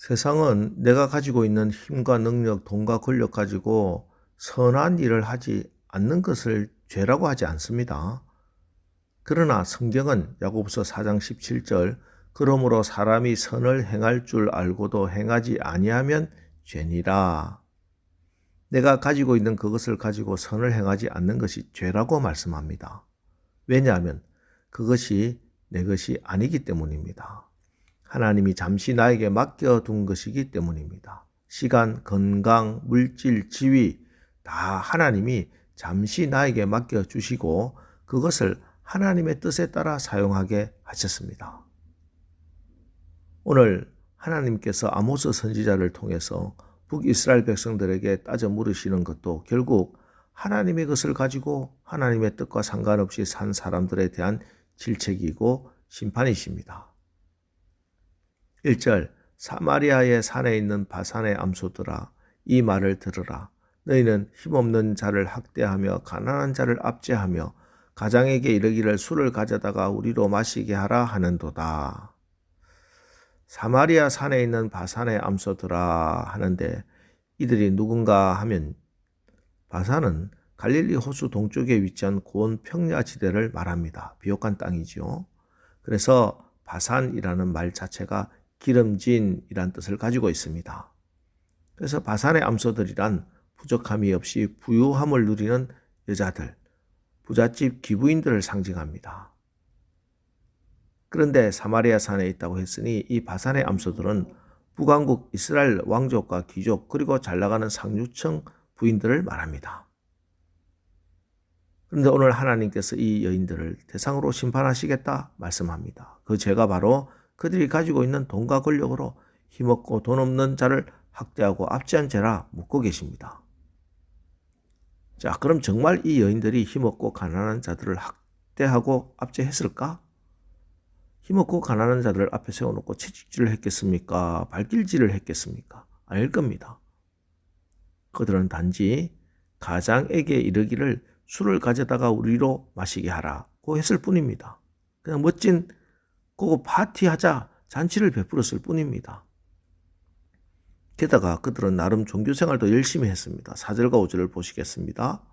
세상은 내가 가지고 있는 힘과 능력, 돈과 권력 가지고 선한 일을 하지 않는 것을 죄라고 하지 않습니다. 그러나 성경은 야고보서 4장 17절 그러므로 사람이 선을 행할 줄 알고도 행하지 아니하면 죄니라. 내가 가지고 있는 그것을 가지고 선을 행하지 않는 것이 죄라고 말씀합니다. 왜냐하면 그것이 내 것이 아니기 때문입니다. 하나님이 잠시 나에게 맡겨둔 것이기 때문입니다. 시간, 건강, 물질, 지위 다 하나님이 잠시 나에게 맡겨주시고 그것을 하나님의 뜻에 따라 사용하게 하셨습니다. 오늘 하나님께서 아모스 선지자를 통해서 북이스라엘 백성들에게 따져 물으시는 것도 결국 하나님의 것을 가지고 하나님의 뜻과 상관없이 산 사람들에 대한 질책이고 심판이십니다. 1절 사마리아의 산에 있는 바산의 암소들아 이 말을 들으라. 너희는 힘없는 자를 학대하며 가난한 자를 압제하며 가장에게 이르기를 술을 가져다가 우리로 마시게 하라 하는도다. 사마리아 산에 있는 바산의 암소들아 하는데 이들이 누군가 하면 바산은 갈릴리 호수 동쪽에 위치한 고온 평야지대를 말합니다. 비옥한 땅이지요. 그래서 바산이라는 말 자체가 기름진이란 뜻을 가지고 있습니다. 그래서 바산의 암소들이란 부족함이 없이 부유함을 누리는 여자들, 부잣집 기부인들을 상징합니다. 그런데 사마리아 산에 있다고 했으니 이 바산의 암소들은 북왕국 이스라엘 왕족과 귀족 그리고 잘나가는 상류층 부인들을 말합니다. 그런데 오늘 하나님께서 이 여인들을 대상으로 심판하시겠다 말씀합니다. 그 죄가 바로 그들이 가지고 있는 돈과 권력으로 힘없고 돈 없는 자를 학대하고 압제한 죄라 묻고 계십니다. 자, 그럼 정말 이 여인들이 힘없고 가난한 자들을 학대하고 압제했을까? 힘없고 가난한 자들을 앞에 세워놓고 채찍질을 했겠습니까? 발길질을 했겠습니까? 아닐 겁니다. 그들은 단지 가장에게 이르기를 술을 가져다가 우리로 마시게 하라고 했을 뿐입니다. 그냥 멋진 그거 파티하자 잔치를 베풀었을 뿐입니다. 게다가 그들은 나름 종교생활도 열심히 했습니다. 4절과 5절을 보시겠습니다.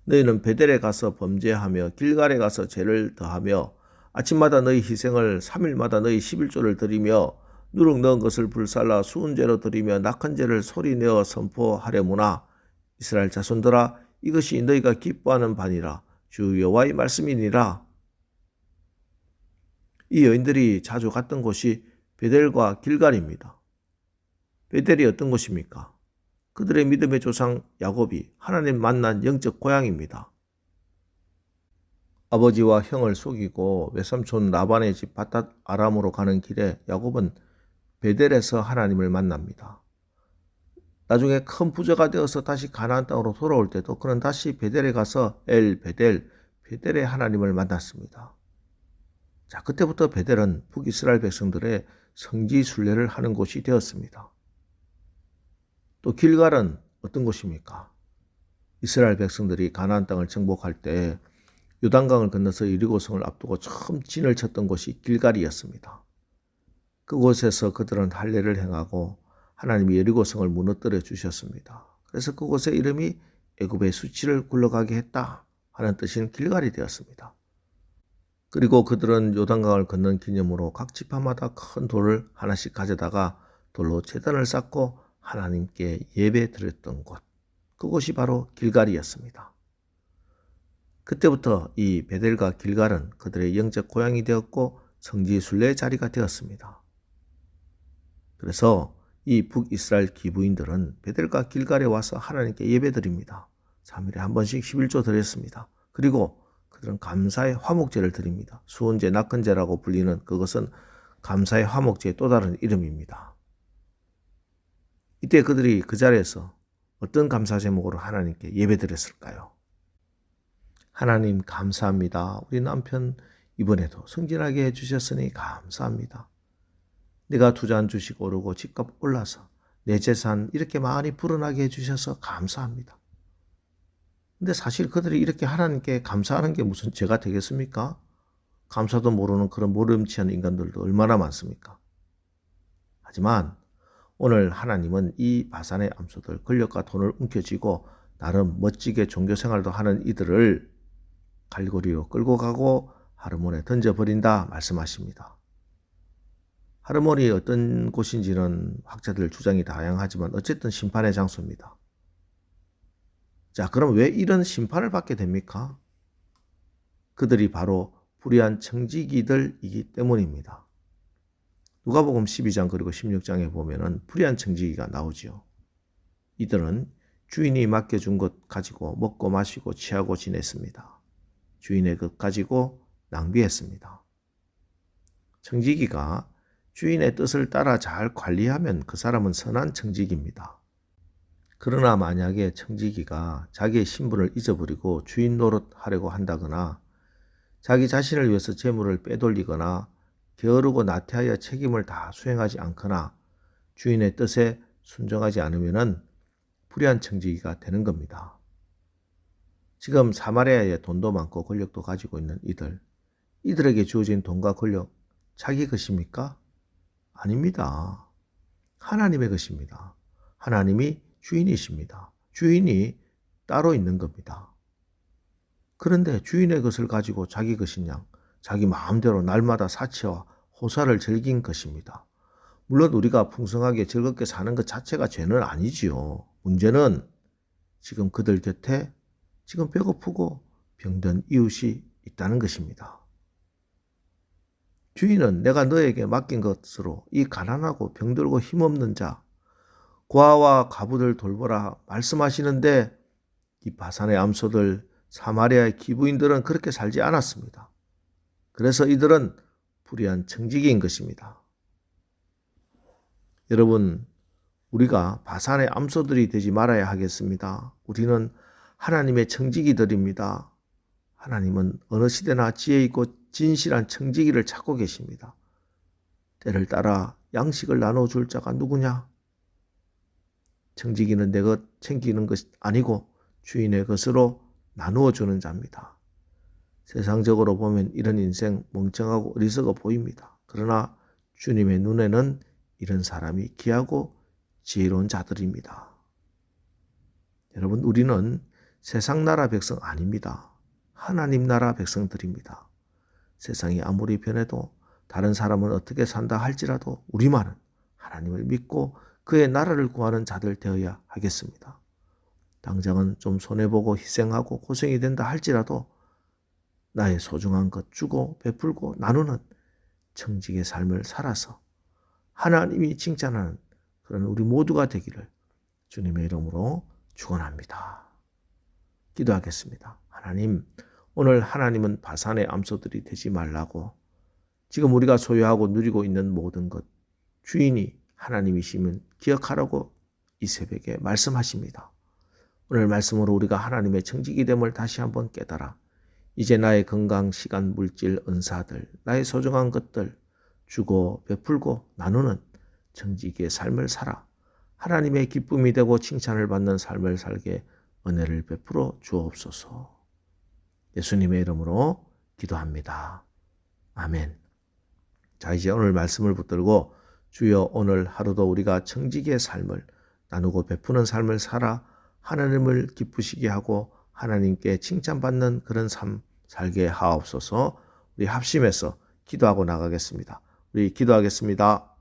너희는 베델에 가서 범죄하며 길갈에 가서 죄를 더하며 아침마다 너희 희생을 3일마다 너희 11조를 드리며 누룩 넣은 것을 불살라 수은제로 드리며 낙한 죄를 소리내어 선포하려무나 이스라엘 자손들아 이것이 너희가 기뻐하는 바니라 주 여호와의 말씀이니라. 이 여인들이 자주 갔던 곳이 베델과 길갈입니다. 베델이 어떤 곳입니까? 그들의 믿음의 조상 야곱이 하나님 만난 영적 고향입니다. 아버지와 형을 속이고 외삼촌 라반의 집 바닷 아람으로 가는 길에 야곱은 베델에서 하나님을 만납니다. 나중에 큰 부자가 되어서 다시 가나안 땅으로 돌아올 때도 그는 다시 베델에 가서 베델의 하나님을 만났습니다. 자, 그때부터 베델은 북이스라엘 백성들의 성지 순례를 하는 곳이 되었습니다. 또 길갈은 어떤 곳입니까? 이스라엘 백성들이 가나안 땅을 정복할 때 요단강을 건너서 여리고성을 앞두고 처음 진을 쳤던 곳이 길갈이었습니다. 그곳에서 그들은 할례를 행하고 하나님이 여리고성을 무너뜨려 주셨습니다. 그래서 그곳의 이름이 애굽의 수치를 굴러가게 했다 하는 뜻인 길갈이 되었습니다. 그리고 그들은 요단강을 건넌 기념으로 각 지파마다 큰 돌을 하나씩 가져다가 돌로 제단을 쌓고 하나님께 예배 드렸던 곳, 그곳이 바로 길갈이었습니다. 그때부터 이 베델과 길갈은 그들의 영적 고향이 되었고 성지 순례의 자리가 되었습니다. 그래서 이 북이스라엘 기부인들은 베델과 길갈에 와서 하나님께 예배드립니다. 3일에 한 번씩 11조 드렸습니다. 그리고 그들은 감사의 화목제를 드립니다. 수은제, 낙헌제라고 불리는 그것은 감사의 화목제의 또 다른 이름입니다. 이때 그들이 그 자리에서 어떤 감사 제목으로 하나님께 예배드렸을까요? 하나님 감사합니다. 우리 남편 이번에도 승진하게 해주셨으니 감사합니다. 내가 투자한 주식 오르고 집값 올라서 내 재산 이렇게 많이 불어나게 해주셔서 감사합니다. 근데 사실 그들이 이렇게 하나님께 감사하는 게 무슨 죄가 되겠습니까? 감사도 모르는 그런 모름치한 인간들도 얼마나 많습니까? 하지만 오늘 하나님은 이 바산의 암소들, 권력과 돈을 움켜쥐고 나름 멋지게 종교생활도 하는 이들을 갈고리로 끌고 가고 하르몬에 던져버린다 말씀하십니다. 하르몬이 어떤 곳인지는 학자들 주장이 다양하지만 어쨌든 심판의 장소입니다. 자, 그럼 왜 이런 심판을 받게 됩니까? 그들이 바로 불의한 청지기들이기 때문입니다. 누가복음 12장 그리고 16장에 보면은 불의한 청지기가 나오지요. 이들은 주인이 맡겨준 것 가지고 먹고 마시고 취하고 지냈습니다. 주인의 것 가지고 낭비했습니다. 청지기가 주인의 뜻을 따라 잘 관리하면 그 사람은 선한 청지기입니다. 그러나 만약에 청지기가 자기의 신분을 잊어버리고 주인 노릇하려고 한다거나 자기 자신을 위해서 재물을 빼돌리거나 게으르고 나태하여 책임을 다 수행하지 않거나 주인의 뜻에 순종하지 않으면 불의한 청지기가 되는 겁니다. 지금 사마리아에 돈도 많고 권력도 가지고 있는 이들에게 주어진 돈과 권력 자기 것입니까? 아닙니다. 하나님의 것입니다. 하나님이 주인이십니다. 주인이 따로 있는 겁니다. 그런데 주인의 것을 가지고 자기 것인 양 자기 마음대로 날마다 사치와 호사를 즐긴 것입니다. 물론 우리가 풍성하게 즐겁게 사는 것 자체가 죄는 아니지요. 문제는 지금 그들 곁에 지금 배고프고 병든 이웃이 있다는 것입니다. 주인은 내가 너에게 맡긴 것으로 이 가난하고 병들고 힘없는 자, 고아와 과부들 돌보라 말씀하시는데 이 바산의 암소들, 사마리아의 기부인들은 그렇게 살지 않았습니다. 그래서 이들은 불의한 청지기인 것입니다. 여러분, 우리가 바산의 암소들이 되지 말아야 하겠습니다. 우리는 하나님의 청지기들입니다. 하나님은 어느 시대나 지혜 있고 진실한 청지기를 찾고 계십니다. 때를 따라 양식을 나눠줄 자가 누구냐? 청지기는 내 것 챙기는 것이 아니고 주인의 것으로 나누어 주는 자입니다. 세상적으로 보면 이런 인생 멍청하고 어리석어 보입니다. 그러나 주님의 눈에는 이런 사람이 귀하고 지혜로운 자들입니다. 여러분, 우리는 세상 나라 백성 아닙니다. 하나님 나라 백성들입니다. 세상이 아무리 변해도 다른 사람은 어떻게 산다 할지라도 우리만은 하나님을 믿고 그의 나라를 구하는 자들 되어야 하겠습니다. 당장은 좀 손해보고 희생하고 고생이 된다 할지라도 나의 소중한 것 주고 베풀고 나누는 청지기의 삶을 살아서 하나님이 칭찬하는 그런 우리 모두가 되기를 주님의 이름으로 축원합니다. 기도하겠습니다. 하나님, 오늘 하나님은 바산의 암소들이 되지 말라고 지금 우리가 소유하고 누리고 있는 모든 것 주인이 하나님이시면 기억하라고 이 새벽에 말씀하십니다. 오늘 말씀으로 우리가 하나님의 청지기 됨을 다시 한번 깨달아 이제 나의 건강, 시간, 물질, 은사들, 나의 소중한 것들 주고 베풀고 나누는 청지기의 삶을 살아 하나님의 기쁨이 되고 칭찬을 받는 삶을 살게 은혜를 베풀어 주옵소서. 예수님의 이름으로 기도합니다. 아멘. 자, 이제 오늘 말씀을 붙들고 주여 오늘 하루도 우리가 청지기의 삶을 나누고 베푸는 삶을 살아 하나님을 기쁘시게 하고 하나님께 칭찬받는 그런 삶 살게 하옵소서. 우리 합심해서 기도하고 나가겠습니다. 우리 기도하겠습니다.